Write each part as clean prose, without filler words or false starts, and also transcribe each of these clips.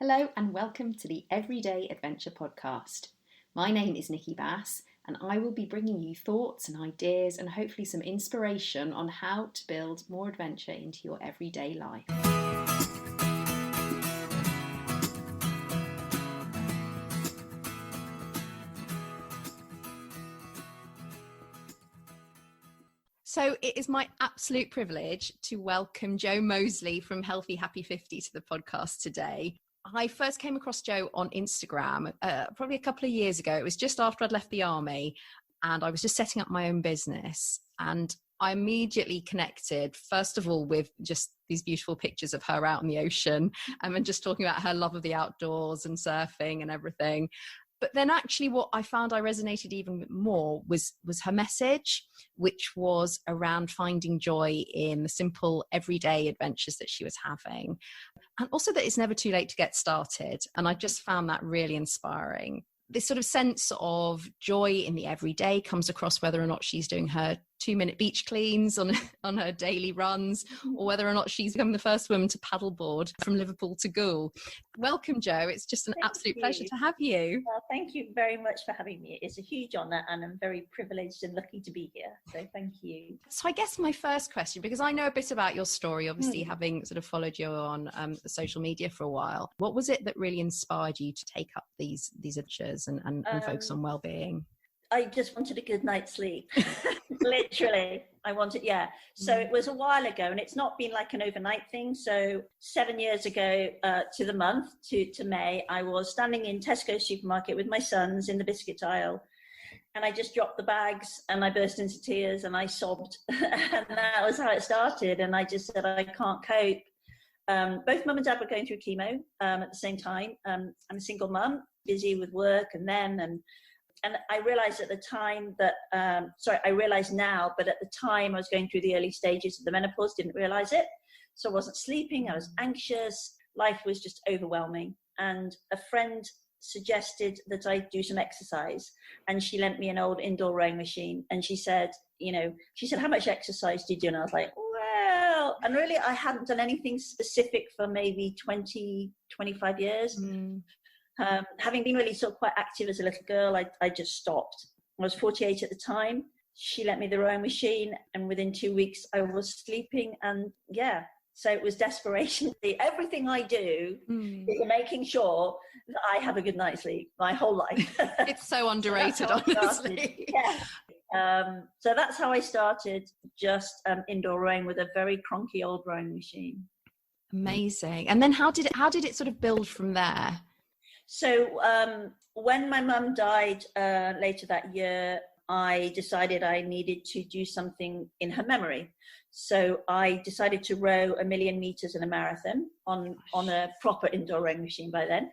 Hello and welcome to the Everyday Adventure podcast. My name is Nikki Bass and I will be bringing you thoughts and ideas and hopefully some inspiration on how to build more adventure into your everyday life. So it is my absolute privilege to welcome Jo Moseley from Healthy Happy 50 to the podcast today. I first came across Jo on Instagram probably a couple of years ago. It was just after I'd left the army and I was just setting up my own business. And I immediately connected, first of all, with just these beautiful pictures of her out in the ocean and just talking about her love of the outdoors and surfing and everything. But then actually what I found I resonated even more was her message, which was around finding joy in the simple everyday adventures that she was having. And also that it's never too late to get started. And I just found that really inspiring. This sort of sense of joy in the everyday comes across whether or not she's doing her 2-minute beach cleans on her daily runs, or whether or not she's become the first woman to paddleboard from Liverpool to Goole. Welcome, Jo. It's just an absolute pleasure to have you. Well, thank you very much for having me. It's a huge honour and I'm very privileged and lucky to be here. So thank you. So I guess my first question, because I know a bit about your story, obviously having sort of followed you on social media for a while, what was it that really inspired you to take up these adventures and focus on wellbeing? I just wanted a good night's sleep. Literally, I wanted, So it was a while ago and it's not been like an overnight thing. So 7 years ago to the month, to May, I was standing in Tesco supermarket with my sons in the biscuit aisle. And I just dropped the bags and I burst into tears and I sobbed. And that was how it started. And I just said, I can't cope. Both mum and dad were going through chemo at the same time. I'm a single mum, busy with work and I realized at the time that, I realize now, but at the time I was going through the early stages of the menopause, didn't realize it. So I wasn't sleeping, I was anxious, life was just overwhelming. And a friend suggested that I do some exercise and she lent me an old indoor rowing machine. And she said, how much exercise do you do? And I was like, well, and really I hadn't done anything specific for maybe 20, 25 years. Having been really sort of quite active as a little girl, I just stopped. I was 48 at the time. She lent me the rowing machine and within 2 weeks I was sleeping so it was desperation. Everything I do is making sure that I have a good night's sleep my whole life. It's so underrated, honestly. So that's how I started, just indoor rowing with a very cronky old rowing machine. Amazing. And then how did it sort of build from there? So when my mum died later that year, I decided I needed to do something in her memory. So I decided to row 1,000,000 meters in a marathon on a proper indoor rowing machine by then.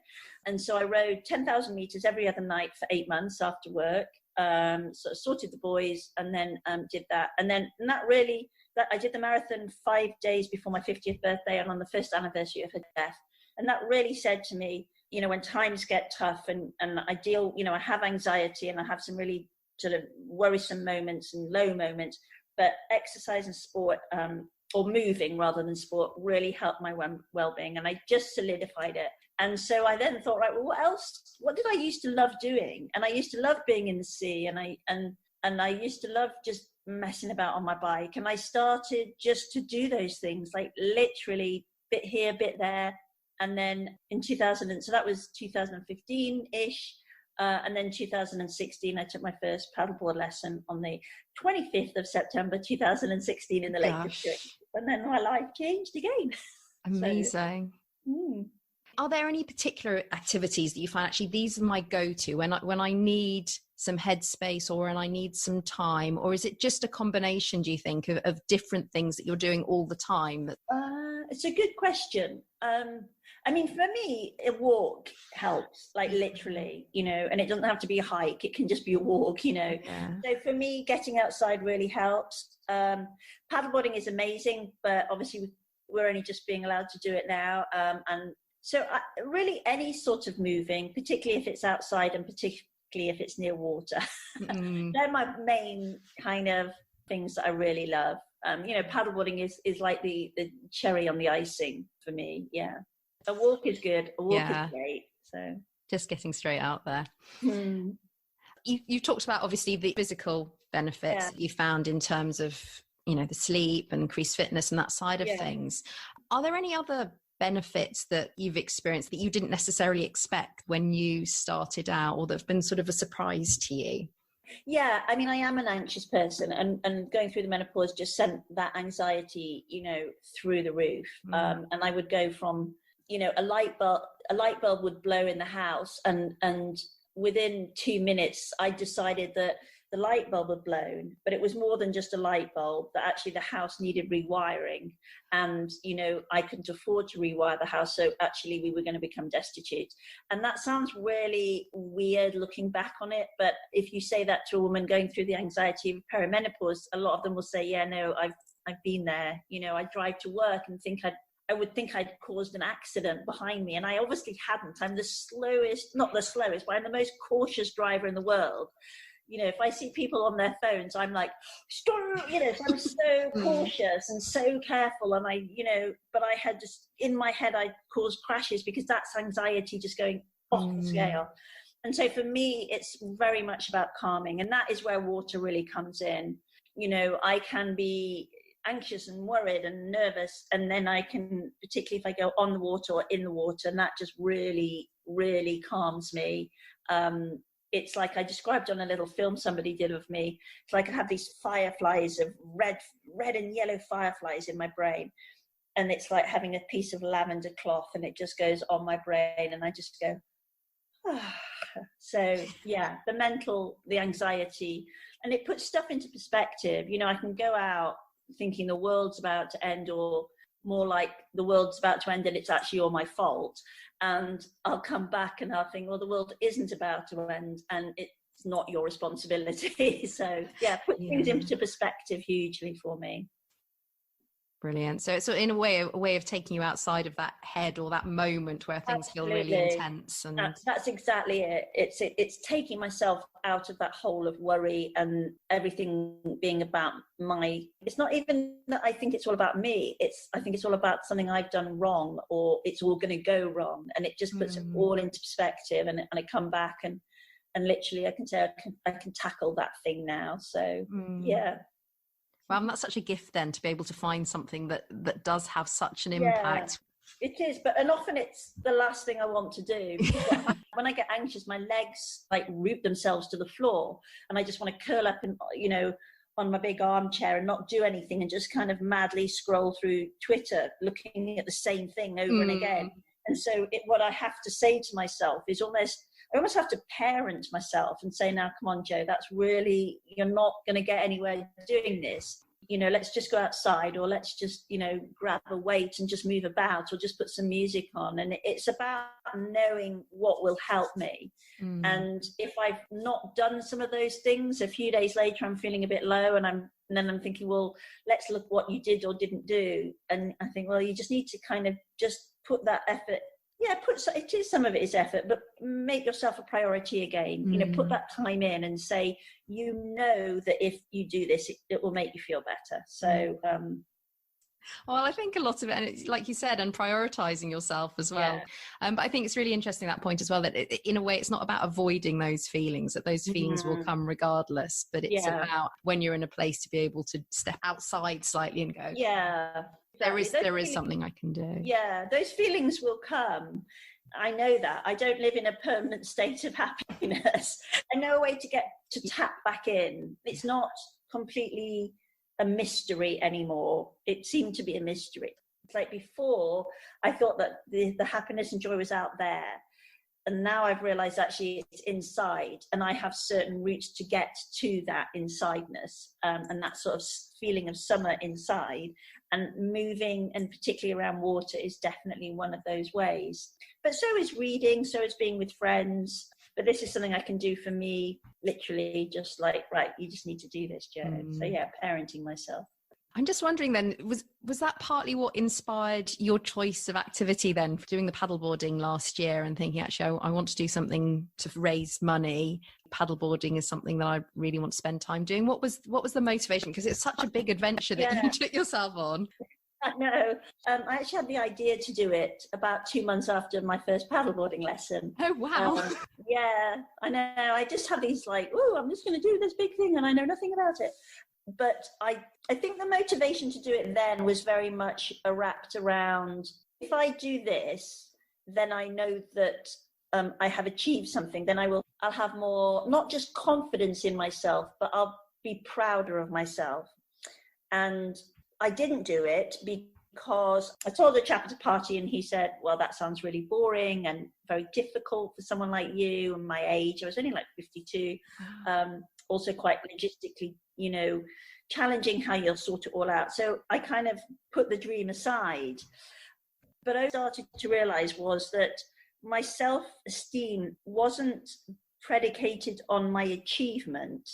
And so I rowed 10,000 meters every other night for 8 months after work, sort of sorted the boys and then did that. And I did the marathon 5 days before my 50th birthday and on the first anniversary of her death. And that really said to me, when times get tough and I deal, I have anxiety and I have some really sort of worrisome moments and low moments, but exercise and sport, or moving rather than sport, really helped my well-being. And I just solidified it. And so I then thought, right, well, what else? What did I used to love doing? And I used to love being in the sea and I used to love just messing about on my bike. And I started just to do those things, like literally bit here, bit there. And then in so that was 2015-ish. And then 2016, I took my first paddleboard lesson on the 25th of September, 2016 in the Lake District. And then my life changed again. Amazing. Are there any particular activities that you find actually these are my go-to when I need some headspace or when I need some time? Or is it just a combination, do you think, of different things that you're doing all the time? It's a good question. For me, a walk helps, like literally, and it doesn't have to be a hike. It can just be a walk, Yeah. So for me, getting outside really helps. Paddleboarding is amazing, but obviously we're only just being allowed to do it now. And so really any sort of moving, particularly if it's outside and particularly if it's near water. They're my main kind of things that I really love. Paddleboarding is like the cherry on the icing for me. Yeah. A walk is good. A walk is great. So just getting straight out there. You talked about obviously the physical benefits that you found in terms of, you know, the sleep and increased fitness and that side of things. Are there any other benefits that you've experienced that you didn't necessarily expect when you started out, or that have been sort of a surprise to you? Yeah, I mean, I am an anxious person, and going through the menopause just sent that anxiety, you know, through the roof. And I would go from, you know, a light bulb would blow in the house, and within 2 minutes, I decided that the light bulb had blown, but it was more than just a light bulb, that actually the house needed rewiring. And, you know, I couldn't afford to rewire the house. So actually we were going to become destitute. And that sounds really weird looking back on it. But if you say that to a woman going through the anxiety of perimenopause, a lot of them will say, yeah, no, I've been there. You know, I drive to work and I would think I'd caused an accident behind me. And I obviously hadn't. I'm the slowest, not the slowest, but I'm the most cautious driver in the world. You know, if I see people on their phones, I'm like, stop, you know, so I'm so cautious and so careful. And but I had just, in my head, I caused crashes because that's anxiety just going off the scale. And so for me, it's very much about calming. And that is where water really comes in. You know, I can be anxious and worried and nervous, and then I can, particularly if I go on the water or in the water, and that just really, really calms me. It's like I described on a little film somebody did of me. It's like I have these fireflies of red and yellow fireflies in my brain. And it's like having a piece of lavender cloth, and it just goes on my brain, and I just go, ah. So yeah, the anxiety, and it puts stuff into perspective. You know, I can go out thinking the world's about to end, or more like the world's about to end and it's actually all my fault. And I'll come back and I'll think, well, the world isn't about to end and it's not your responsibility. So yeah, put things into perspective hugely for me. Brilliant. So it's in a way of taking you outside of that head or that moment where things feel really intense. And that's exactly it. It's taking myself out of that hole of worry and everything being about it's not even that I think it's all about me. I think it's all about something I've done wrong, or it's all going to go wrong. And it just puts it all into perspective, and I come back and literally I can say I can tackle that thing now. So yeah. Well, that's such a gift then, to be able to find something that does have such an impact. It is, and often it's the last thing I want to do. When I get anxious, my legs like root themselves to the floor, and I just want to curl up and, you know, on my big armchair and not do anything and just kind of madly scroll through Twitter, looking at the same thing over and again. And so what I have to say to myself is I almost have to parent myself and say, now, come on, Joe, you're not going to get anywhere doing this. You know, let's just go outside, or let's just, you know, grab a weight and just move about, or just put some music on. And it's about knowing what will help me. And if I've not done some of those things, a few days later, I'm feeling a bit low, and then I'm thinking, well, let's look what you did or didn't do. And I think, well, you just need to kind of just put that effort. Yeah, some of it is effort, but make yourself a priority again. You know, put that time in and say, you know, that if you do this, it will make you feel better. So, well, I think a lot of it, and it's like you said, and prioritizing yourself as well. But I think it's really interesting, that point as well, that in a way, it's not about avoiding those feelings, that those feelings will come regardless, but it's about when you're in a place to be able to step outside slightly and go, there is something I can do. Yeah, those feelings will come. I know that. I don't live in a permanent state of happiness. I know a way to tap back in. It's not completely a mystery anymore. It seemed to be a mystery. It's like before, I thought that the happiness and joy was out there. And now I've realized actually it's inside, and I have certain routes to get to that insideness, and that sort of feeling of summer inside. And moving, and particularly around water, is definitely one of those ways. But so is reading, so is being with friends. But this is something I can do for me, literally, just like, right, you just need to do this, Joe. So yeah, parenting myself. I'm just wondering then, was that partly what inspired your choice of activity then, for doing the paddleboarding last year and thinking, actually, I want to do something to raise money? Paddleboarding is something that I really want to spend time doing. What was the motivation? Because it's such a big adventure that you took yourself on. I know. I actually had the idea to do it about 2 months after my first paddleboarding lesson. Oh, wow. Yeah, I know. I just have these like, oh, I'm just going to do this big thing and I know nothing about it. But I think the motivation to do it then was very much wrapped around, if I do this, then I know that I have achieved something. Then I'll have more, not just confidence in myself, but I'll be prouder of myself. And I didn't do it because I told a chap at a party and he said, well, that sounds really boring and very difficult for someone like you and my age. I was only like 52, also quite logistically, challenging how you'll sort it all out. So I kind of put the dream aside. But I started to realize was that my self-esteem wasn't predicated on my achievement.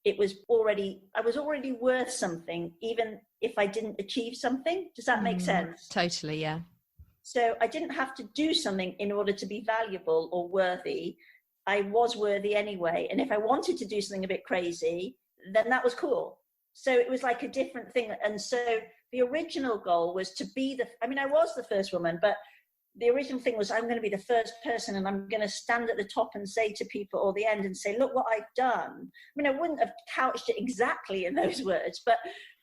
I was already worth something, even if I didn't achieve something. Does that make sense? Totally, yeah. So I didn't have to do something in order to be valuable or worthy. I was worthy anyway. And if I wanted to do something a bit crazy, then that was cool. So it was like a different thing. And so the original goal was to be I was the first woman, but the original thing was I'm going to be the first person and I'm going to stand at the top and say to people, or the end, and say, look what I've done. I wouldn't have couched it exactly in those words, but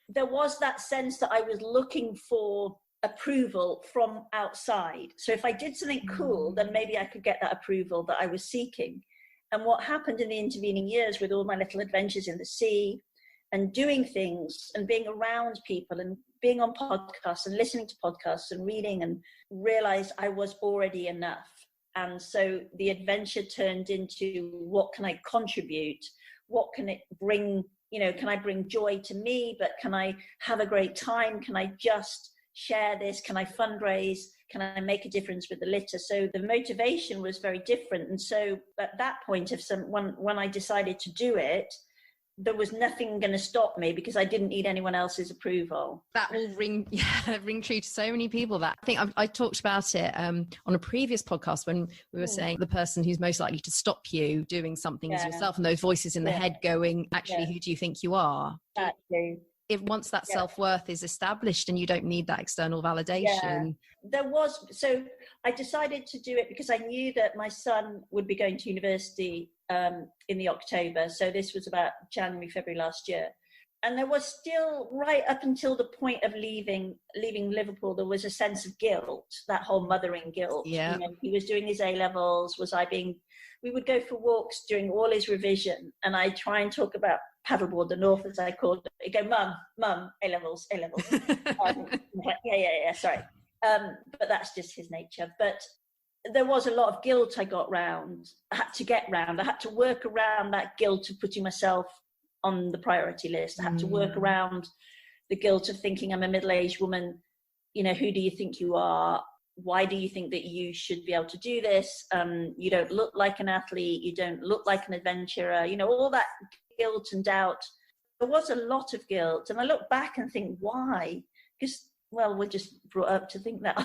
there was that sense that I was looking for approval from outside. So if I did something cool, then maybe I could get that approval that I was seeking. And what happened in the intervening years with all my little adventures in the sea and doing things and being around people and being on podcasts and listening to podcasts and reading, and realized I was already enough. And so the adventure turned into, what can I contribute? What can it bring? Can I bring joy to me? But can I have a great time? Can I just share this? Can I fundraise? Can I make a difference with the litter? So the motivation was very different. And so at that point when I decided to do it, there was nothing going to stop me because I didn't need anyone else's approval. That will ring true to so many people. That I think I talked about it on a previous podcast when we were saying the person who's most likely to stop you doing something is yourself, and those voices in the head going, actually, who do you think you are? Exactly. If once that self-worth is established and you don't need that external validation. So I decided to do it because I knew that my son would be going to university in the October. So this was about January, February last year. And there was still, right up until the point of leaving Liverpool, there was a sense of guilt, that whole mothering guilt. Yeah. He was doing his A-levels. We would go for walks during all his revision, and I'd try and talk about paddleboard, the North, as I called it. He'd go, Mum, A-levels. Yeah, sorry. But that's just his nature. But there was a lot of guilt I had to work around that guilt of putting myself on the priority list. I had to work around the guilt of thinking I'm a middle-aged woman. Who do you think you are? Why do you think that you should be able to do this? You don't look like an athlete. You don't look like an adventurer. All that guilt and doubt. There was a lot of guilt. And I look back and think, why? Because, we're just brought up to think that,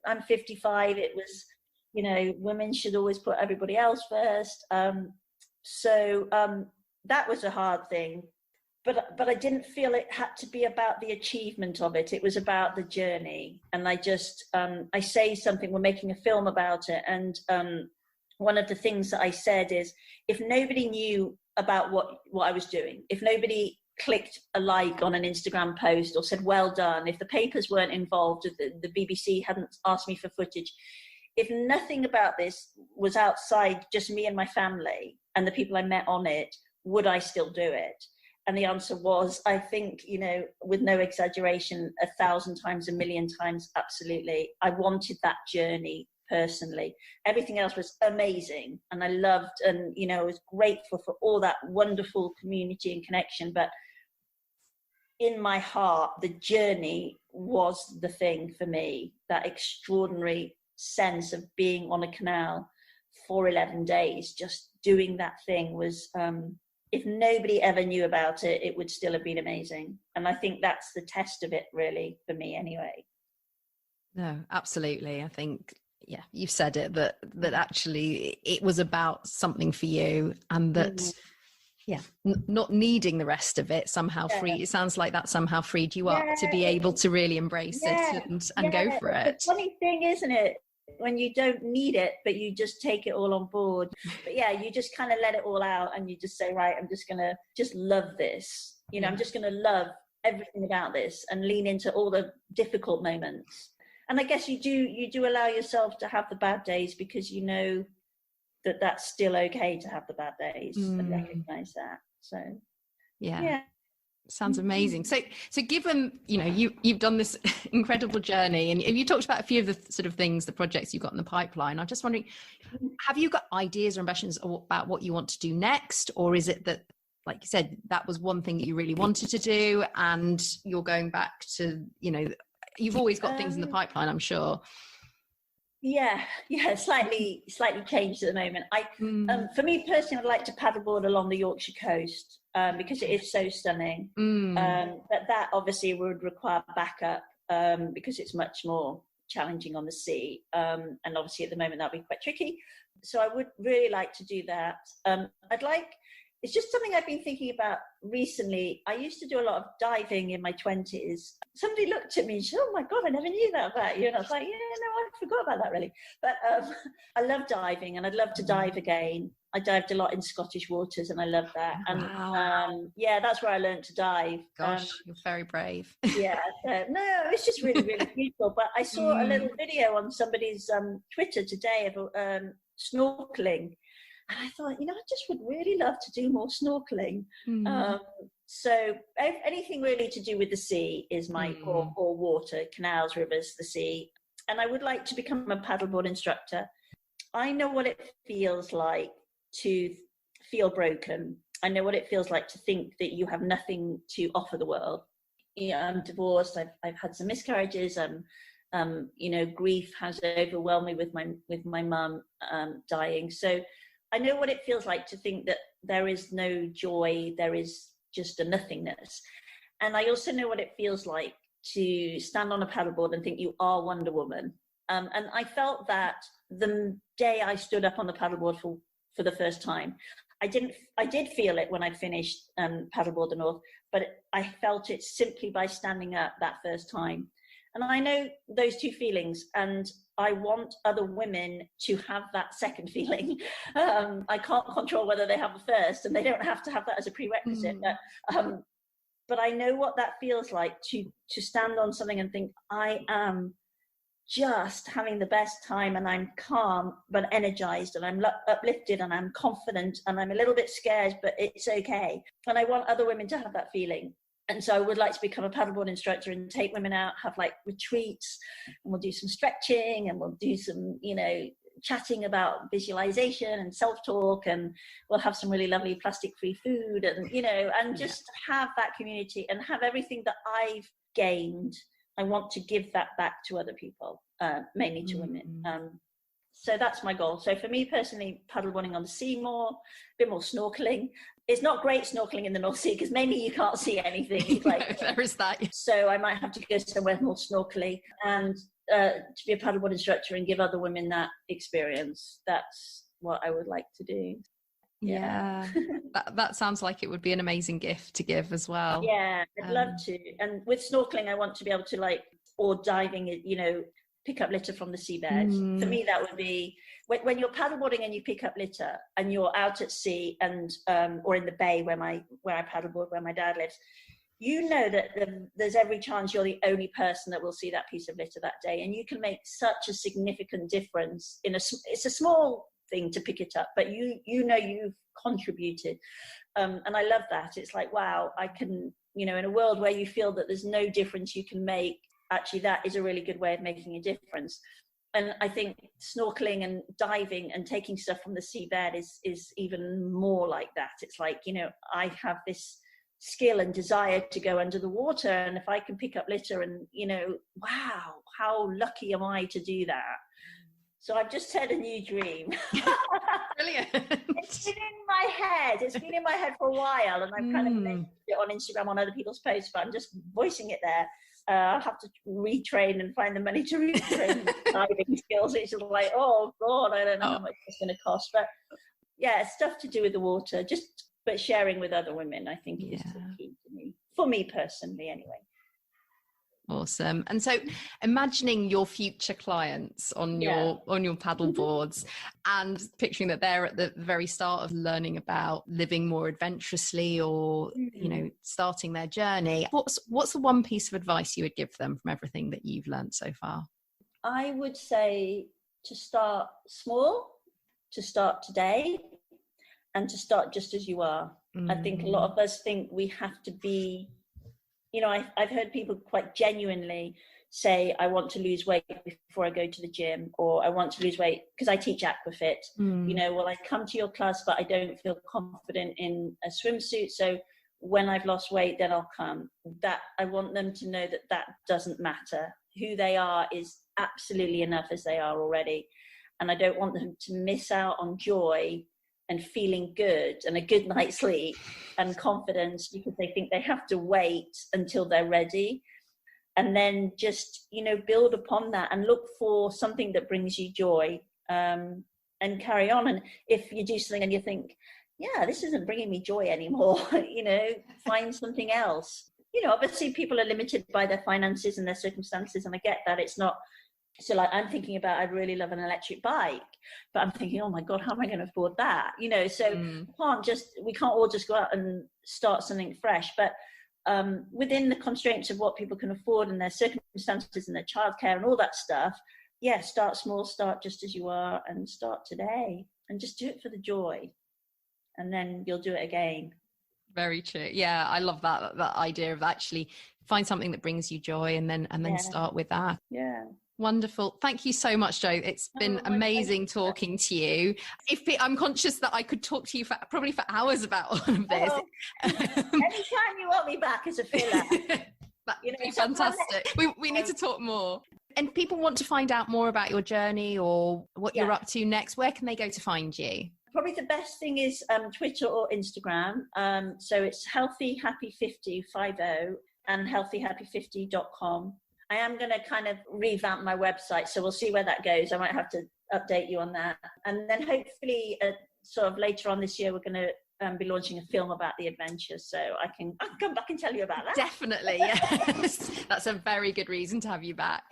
I'm 55. It was, women should always put everybody else first. So that was a hard thing. But I didn't feel it had to be about the achievement of it. It was about the journey. And I just, I say something, we're making a film about it. And one of the things that I said is, if nobody knew about what I was doing, if nobody clicked a like on an Instagram post or said, well done, if the papers weren't involved, if the BBC hadn't asked me for footage, if nothing about this was outside just me and my family and the people I met on it, would I still do it? And the answer was, I think, with no exaggeration, 1,000 times, 1,000,000 times, absolutely. I wanted that journey personally. Everything else was amazing. And I loved, and, I was grateful for all that wonderful community and connection. But in my heart, the journey was the thing for me. That extraordinary sense of being on a canal for 11 days, just doing that thing was, if nobody ever knew about it, it would still have been amazing. And I think that's the test of it, really, for me anyway. No, absolutely. I think, you've said it, that actually it was about something for you, and that not needing the rest of it somehow free. It sounds like that somehow freed you up to be able to really embrace it and go for it. It's a funny thing, isn't it? When you don't need it, but you just take it all on board. But you just kind of let it all out, and you just say, right, I'm just gonna just love this. I'm just gonna love everything about this and lean into all the difficult moments. And I guess you do allow yourself to have the bad days, because you know that that's still okay to have the bad days and recognize that. So sounds amazing. So given you've done this incredible journey, and you talked about a few of the sort of things, the projects you've got in the pipeline, I'm just wondering, have you got ideas or ambitions about what you want to do next? Or is it that, like you said, that was one thing that you really wanted to do and you're going back to, you've always got things in the pipeline, I'm sure. Slightly changed at the moment. For me personally, I'd like to paddleboard along the Yorkshire coast because it is so stunning. But that obviously would require backup because it's much more challenging on the sea. And obviously at the moment that'd be quite tricky. So I would really like to do that. It's just something I've been thinking about recently. I used to do a lot of diving in my 20s. Somebody looked at me and said, oh my God, I never knew that about you. And I was like, I forgot about that really. But I love diving, and I'd love to dive again. I dived a lot in Scottish waters, and I love that. And that's where I learned to dive. Gosh, you're very brave. No, it's just really, really beautiful. But I saw a little video on somebody's Twitter today of snorkeling. And I thought, I just would really love to do more snorkeling. So anything really to do with the sea is my or water, canals, rivers, the sea. And I would like to become a paddleboard instructor. I know what it feels like to feel broken. I know what it feels like to think that you have nothing to offer the world. I'm divorced. I've had some miscarriages. Grief has overwhelmed me with my mum dying. So I know what it feels like to think that there is no joy, there is just a nothingness. And I also know what it feels like to stand on a paddleboard and think you are Wonder Woman. And I felt that the day I stood up on the paddleboard for the first time. I did feel it when I finished Paddleboard the North, but I felt it simply by standing up that first time. And I know those two feelings, and I want other women to have that second feeling. I can't control whether they have the first, and they don't have to have that as a prerequisite. But I know what that feels like to stand on something and think, I am just having the best time, and I'm calm but energized, and I'm uplifted, and I'm confident, and I'm a little bit scared, but it's okay. And I want other women to have that feeling. And so I would like to become a paddleboard instructor and take women out, have like retreats, and we'll do some stretching, and we'll do some, chatting about visualization and self-talk, and we'll have some really lovely plastic-free food, and, and just have that community and have everything that I've gained. I want to give that back to other people, mainly to women. So that's my goal. So for me personally, paddleboarding on the sea more, a bit more snorkeling. It's not great snorkeling in the North Sea because mainly you can't see anything. There is that. So I might have to go somewhere more snorkeling, and to be a paddleboard instructor and give other women that experience. That's what I would like to do. Yeah. that sounds like it would be an amazing gift to give as well. Yeah, I'd love to. And with snorkeling, I want to be able to or diving, pick up litter from the seabed. For me, that would be when you're paddleboarding and you pick up litter and you're out at sea and or in the bay where I paddleboard, where my dad lives. That there's every chance you're the only person that will see that piece of litter that day, and you can make such a significant difference. It's a small thing to pick it up, but you've contributed, and I love that. It's like, wow, I can, in a world where you feel that there's no difference you can make, actually that is a really good way of making a difference. And I think snorkeling and diving and taking stuff from the seabed is even more like that. It's like, I have this skill and desire to go under the water, and if I can pick up litter and, wow, how lucky am I to do that? So I've just had a new dream. Brilliant. It's been in my head. It's been in my head for a while, and I've kind of mentioned it on Instagram on other people's posts, but I'm just voicing it there. I'll have to retrain and find the money to retrain diving skills. It's just like, oh God, I don't know how much it's going to cost. But yeah, stuff to do with the water. Just but sharing with other women, I think, is the key to me, for me personally anyway. Awesome. And so imagining your future clients on your paddle boards and picturing that they're at the very start of learning about living more adventurously or, you know, starting their journey. What's the one piece of advice you would give them from everything that you've learned so far? I would say to start small, to start today, and to start just as you are. I think a lot of us think we have to be, you know, I've heard people quite genuinely say, I want to lose weight before I go to the gym, or I want to lose weight because I teach aquafit. You know, well, I come to your class, but I don't feel confident in a swimsuit. So when I've lost weight, then I'll come. That I want them to know that that doesn't matter. Who they are is absolutely enough as they are already. And I don't want them to miss out on joy and feeling good and a good night's sleep and confidence because they think they have to wait until they're ready. And then just, you know, build upon that and look for something that brings you joy, and carry on. And if you do something and you think, yeah, this isn't bringing me joy anymore, you know, find something else. You know, obviously people are limited by their finances and their circumstances, and I get that. It's not, so like I'm thinking about, I'd really love an electric bike, but I'm thinking, oh my God, how am I going to afford that? You know, so we can't all just go out and start something fresh, but within the constraints of what people can afford and their circumstances and their childcare and all that stuff, start small, start just as you are, and start today, and just do it for the joy, and then you'll do it again. Very true. Yeah, I love that idea of actually find something that brings you joy and then start with that. Yeah. Wonderful. Thank you so much, Jo. It's been amazing talking to you. I'm conscious that I could talk to you probably for hours about all of this. Anytime you want me back as a filler. That'd be fantastic. We need to talk more. And people want to find out more about your journey or what you're up to next. Where can they go to find you? Probably the best thing is Twitter or Instagram. So it's healthyhappy50 and healthyhappy50.com. I am going to kind of revamp my website, so we'll see where that goes. I might have to update you on that. And then hopefully sort of later on this year, we're going to be launching a film about the adventure, so I can come back and tell you about that. Definitely, yes. That's a very good reason to have you back,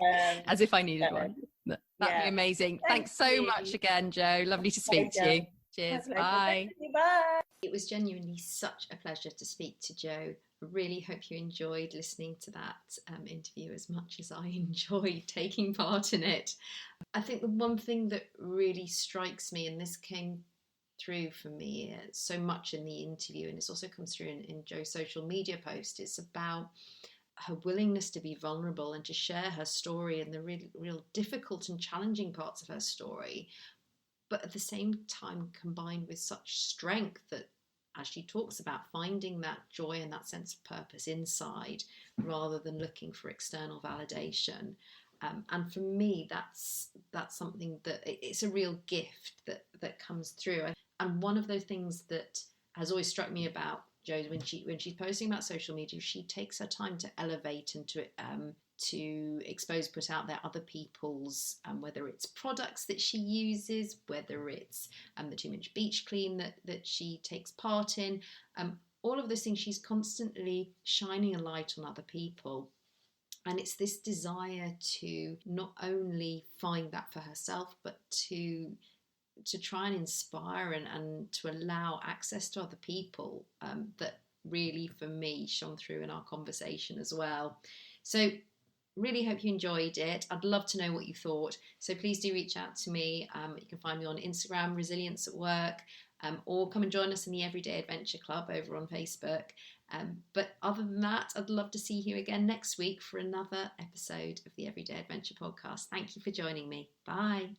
as if I needed one. That'd be amazing. Thanks so much again, Jo. Lovely to speak to you. Cheers. Bye. Bye. It was genuinely such a pleasure to speak to Jo. I really hope you enjoyed listening to that interview as much as I enjoyed taking part in it. I think the one thing that really strikes me, and this came through for me so much in the interview, and it's also comes through in Jo's social media post, it's about her willingness to be vulnerable and to share her story and the real difficult and challenging parts of her story, but at the same time combined with such strength that, as she talks about, finding that joy and that sense of purpose inside rather than looking for external validation. And for me, that's something that it's a real gift that comes through. And one of those things that has always struck me about Jo, when she's posting about social media, she takes her time to elevate and to expose, put out there other people's, whether it's products that she uses, whether it's the 2-Minute Beach Clean that she takes part in, all of those things, she's constantly shining a light on other people. And it's this desire to not only find that for herself, but to try and inspire and to allow access to other people, that really, for me, shone through in our conversation as well. So really hope you enjoyed it. I'd love to know what you thought. So please do reach out to me. You can find me on Instagram, Resilience at Work, or come and join us in the Everyday Adventure Club over on Facebook. But other than that, I'd love to see you again next week for another episode of the Everyday Adventure podcast. Thank you for joining me. Bye.